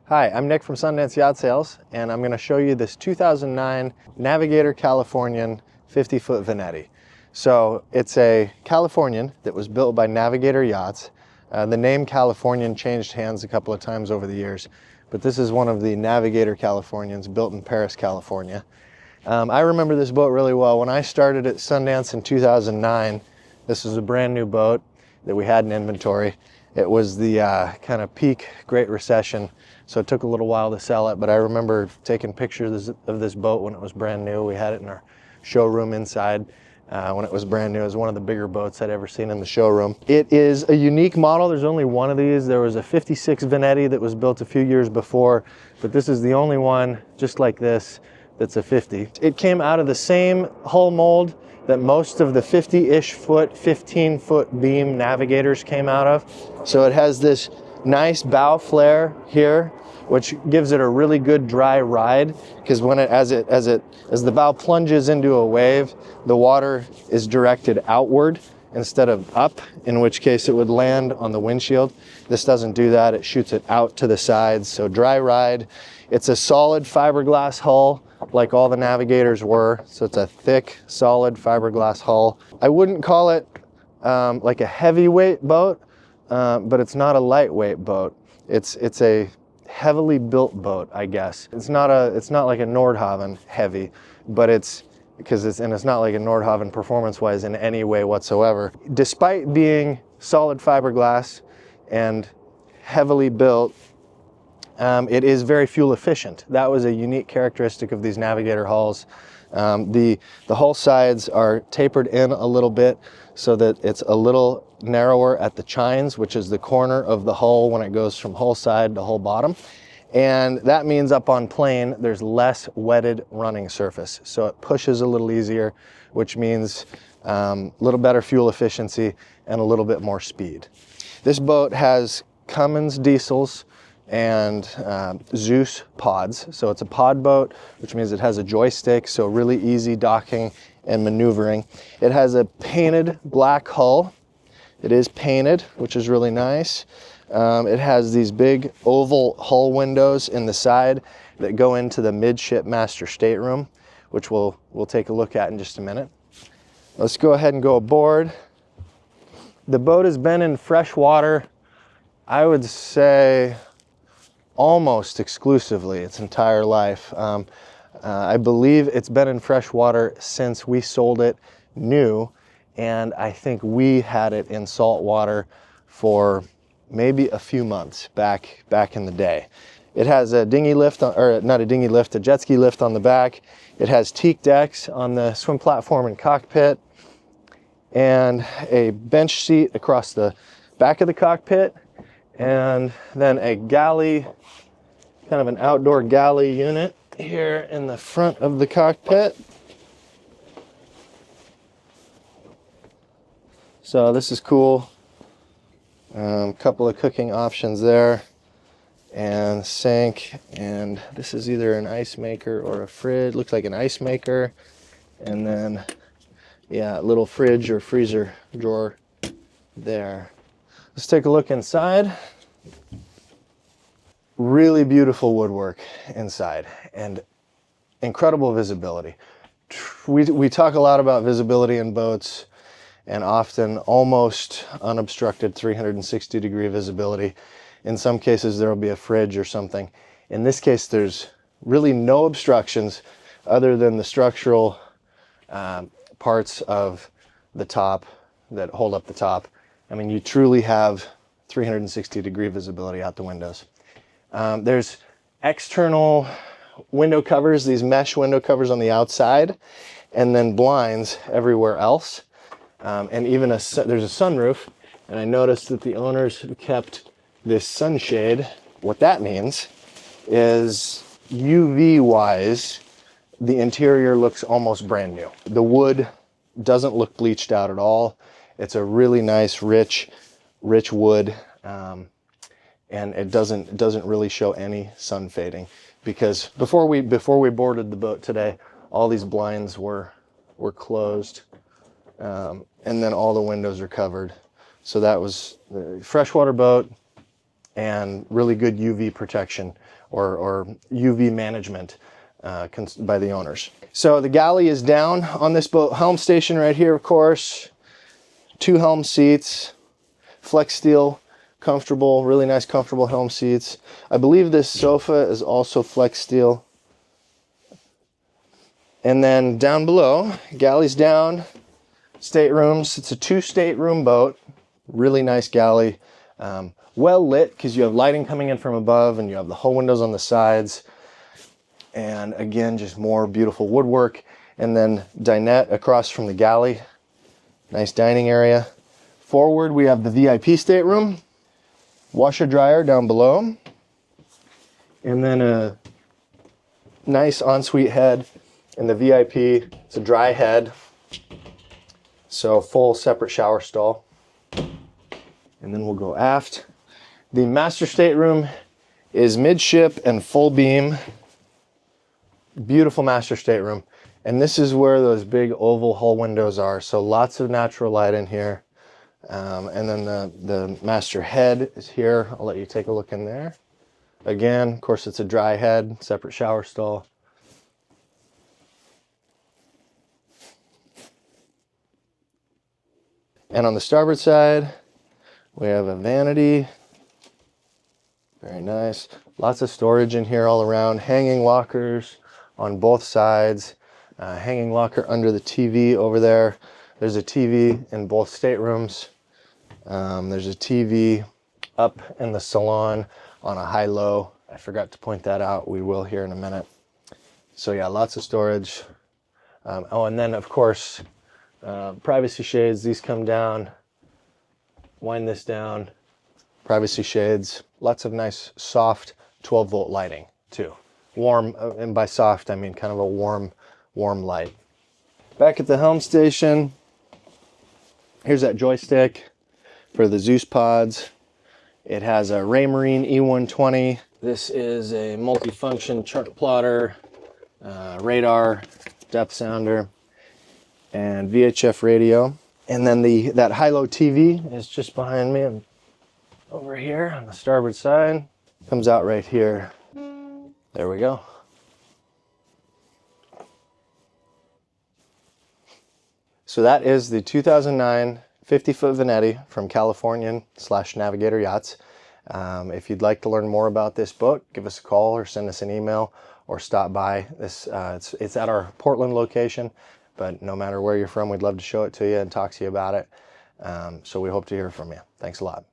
Hi, I'm Nick from Sundance Yacht Sales, and I'm going to show you this 2009 Navigator Californian 50-foot Veneti. So it's a Californian that was built by Navigator Yachts. The name Californian changed hands a couple of times over the years, but this is one of the Navigator Californians built in Perris, California. I remember this boat really well. When I started at Sundance in 2009, this was a brand new boat that we had in inventory. It was the kind of peak Great Recession, so it took a little while to sell it, but I remember taking pictures of this boat when it was brand new. We had it in our showroom inside when it was brand new. It was one of the bigger boats I'd ever seen in the showroom. It is a unique model. There's only one of these. There was a 56 Veneti that was built a few years before, but this is the only one just like this that's a 50. It came out of the same hull mold that most of the 50-ish foot, 15-foot beam Navigators came out of. So it has this nice bow flare here, which gives it a really good dry ride, because when as the bow plunges into a wave, the water is directed outward instead of up, in which case it would land on the windshield. This doesn't do that. It shoots it out to the sides. So dry ride. It's a solid fiberglass hull, like all the Navigators were. So it's a thick, solid fiberglass hull. I wouldn't call it like a heavyweight boat, but it's not a lightweight boat. It's a heavily built boat, I guess. It's not like a Nordhaven heavy, but it's not like a Nordhaven performance-wise in any way whatsoever. Despite being solid fiberglass and heavily built, it is very fuel efficient. That was a unique characteristic of these Navigator hulls. The hull sides are tapered in a little bit so that it's a little narrower at the chines, which is the corner of the hull when it goes from hull side to hull bottom. And that means up on plane, there's less wetted running surface. So it pushes a little easier, which means a little better fuel efficiency and a little bit more speed. This boat has Cummins diesels and Zeus pods. So it's a pod boat, which means it has a joystick, so really easy docking and maneuvering. It has a painted black hull. It is painted, which is really nice. It has these big oval hull windows in the side that go into the midship master stateroom, which we'll take a look at in just a minute. Let's go ahead and go aboard. The boat has been in freshwater, I would say, almost exclusively its entire life. I believe it's been in freshwater since we sold it new, and I think we had it in salt water for maybe a few months back in the day. It has a dinghy lift, or not a dinghy lift, a jet ski lift on the back. It has teak decks on the swim platform and cockpit, and a bench seat across the back of the cockpit, and then a galley, kind of an outdoor galley unit here in the front of the cockpit. So this is cool. Couple of cooking options there, and sink, and this is either an ice maker or a fridge. Looks like an ice maker, and then yeah, a little fridge or freezer drawer there. Let's take a look inside. Really beautiful woodwork inside and incredible visibility. We talk a lot about visibility in boats, and often almost unobstructed 360-degree visibility. In some cases, there will be a fridge or something. In this case, there's really no obstructions other than the structural parts of the top that hold up the top. I mean, you truly have 360-degree visibility out the windows. There's external window covers, these mesh window covers on the outside, and then blinds everywhere else. And even there's a sunroof, and I noticed that the owners have kept this sunshade. What that means is UV-wise, the interior looks almost brand new. The wood doesn't look bleached out at all. It's a really nice, rich wood, and it doesn't really show any sun fading, because before we boarded the boat today, all these blinds were closed. And then all the windows are covered. So that was the freshwater boat, and really good UV protection or UV management by the owners. So the galley is down on this boat. Helm station right here, of course. 2 Helm seats, flex steel, comfortable, really nice comfortable Helm seats. I believe this sofa is also flex steel. And then down below, galley's down, staterooms. It's a 2 stateroom boat, really nice galley. Well lit because you have lighting coming in from above and you have the hull windows on the sides. And again, just more beautiful woodwork. And then dinette across from the galley. Nice dining area. Forward, we have the VIP stateroom. Washer dryer down below. And then a nice ensuite head in the VIP. It's a dry head. So full separate shower stall. And then we'll go aft. The master stateroom is midship and full beam. Beautiful master stateroom. And this is where those big oval hull windows are. So lots of natural light in here. And then the master head is here. I'll let you take a look in there. Again, of course, it's a dry head, separate shower stall. And on the starboard side, we have a vanity. Very nice. Lots of storage in here all around. Hanging lockers on both sides. Hanging locker under the TV over there. There's a TV in both staterooms. There's a TV up in the salon on a high-low. I forgot to point that out. We will here in a minute. So yeah, lots of storage. Oh, and then of course, privacy shades. These come down. Wind this down. Privacy shades. Lots of nice soft 12-volt lighting too. Warm, and by soft I mean kind of a warm light. Back at the helm station, here's that joystick for the Zeus pods. It has a Raymarine E120. This is a multifunction chart plotter, radar, depth sounder, and VHF radio. And then that high-low TV is just behind me and over here on the starboard side. Comes out right here. There we go. So that is the 2009 50-foot Veneti from Californian / Navigator Yachts. If you'd like to learn more about this boat, give us a call or send us an email or stop by. It's at our Portland location, but no matter where you're from, we'd love to show it to you and talk to you about it. So we hope to hear from you. Thanks a lot.